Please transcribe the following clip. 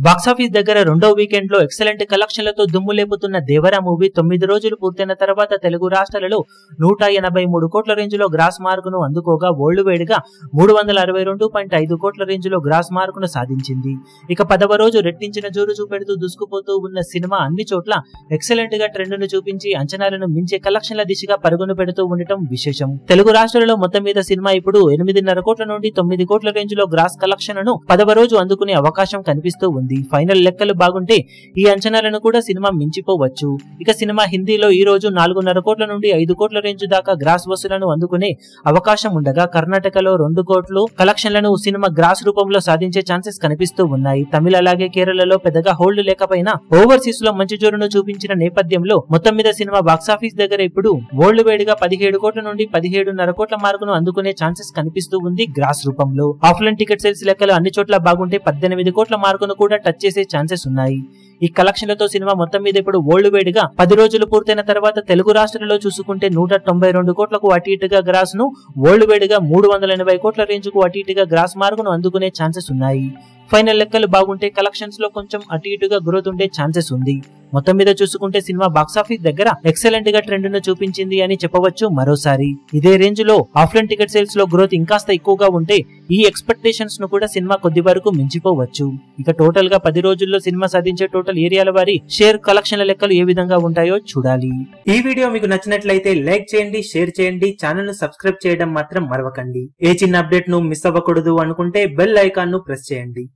Box office దగ్గర రెండో weekend లో ఎక్సలెంట్ కలెక్షన్లతో దుమ్ము లేపుతున్న దేవరా మూవీ 9 రోజులు పూర్తయిన తర్వాత తెలుగు రాష్ట్రాలలో 183 కోట్ల రేంజ్ లో గ్రాస్ మార్కును అందుకోగా వరల్డ్ వైడ్ గా 362.5 కోట్ల రేంజ్ లో గ్రాస్ మార్కును సాధించింది. ఇక 10వ రోజు రెట్టించిన జోరు చూపెడుతూ దూసుకుపోతూ ఉన్న సినిమా అన్ని చోట్ల ఎక్సలెంట్ గా ట్రెండ్ ను చూపించి అంచనాలను మించే కలెక్షన్ల దిశగా పరుగును పెడుతూ ఉండటం విశేషం. తెలుగు రాష్ట్రాలలో మొత్తం మీద సినిమా ఇప్పుడు 8.5 కోట్ల నుండి 9 కోట్ల రేంజ్ లో గ్రాస్ కలెక్షన్ ను 10వ రోజు అందుకునే అవకాశం కనిపిస్తూ ఉంది. ఫైనల్ లెక్కలు బాగుంటే ఈ అంచనాలను కూడా సినిమా మించిపోవచ్చు. ఇక సినిమా హిందీలో ఈ రోజు 4.5 కోట్ల నుండి 5 కోట్ల రేంజ్ దాకా గ్రాస్ వసూలను అందుకునే అవకాశం ఉండగా కర్ణాటకలో 2 కోట్లు కలెక్షన్లను సినిమా గ్రాస్ రూపంలో సాధించే ఛాన్సెస్ కనిపిస్తూ ఉన్నాయి. తమిళ అలాగే కేరళలో పెద్దగా హోల్డ్ లేకపోయినా ఓవర్సీస్ లో మంచి జోరును చూపించిన నేపథ్యంలో మొత్తం మీద సినిమా బాక్సాఫీస్ దగ్గర ఇప్పుడు వరల్డ్ వైడ్ గా 17 కోట్ల నుండి 17.5 కోట్ల మార్కును అందుకునే ఛాన్సెస్ కనిపిస్తూ ఉంది గ్రాస్ రూపంలో. ఆఫ్లైన్ టికెట్ సేల్స్ లెక్కలు అన్ని చోట్ల బాగుంటే 18 కోట్ల మార్కును కూడా టచ్ చేసే ఛాన్సెస్ ఉన్నాయి. ఈ కలెక్షన్లతో సినిమా మొత్తం మీద ఇప్పుడు వరల్డ్ వైడ్ గా 10 రోజులు పూర్తయిన తర్వాత తెలుగు రాష్ట్రాలలో చూసుకుంటే 192 కోట్లకు అటు ఇటుగా గ్రాస్ ను, వరల్డ్ వైడ్ గా 380 కోట్ల రేంజ్ కు అటు ఇటుగా గ్రాస్ మార్కును అందుకునే ఛాన్సెస్ ఉన్నాయి. ఫైనల్ లెక్కలు బాగుంటే కలెక్షన్స్ లో కొంచెం అటు ఇటుగా గ్రోత్ ఉండే ఛాన్సెస్ ఉంది. మొత్తం మీద చూసుకుంటే సినిమా బాక్సాఫీస్ దగ్గర ఎక్సలెంట్ గా ట్రెండ్ ను చూపించింది అని చెప్పవచ్చు. మరోసారి ఇదే రేంజ్ లో ఆఫ్లైన్ టికెట్ సేల్స్ లో గ్రోత్ ఇంకాస్త ఎక్కువగా ఉంటే ఈ ఎక్స్పెక్టేషన్స్ ను కూడా సినిమా కొద్ది వరకు మించిపోవచ్చు. ఇక టోటల్ గా 10 రోజుల్లో సినిమా సాధించే టోటల్ ఏరియాల వారి షేర్ కలెక్షన్ల లెక్కలు ఏ విధంగా ఉంటాయో చూడాలి. ఈ వీడియో మీకు నచ్చినట్లయితే లైక్ చేయండి, షేర్ చేయండి, ఛానల్ ను సబ్స్క్రైబ్ చేయడం మాత్రం మరవకండి. ఏ చిన్న అప్డేట్ ను మిస్ అవ్వకూడదు అనుకుంటే బెల్ ఐకాన్ ను ప్రెస్ చేయండి.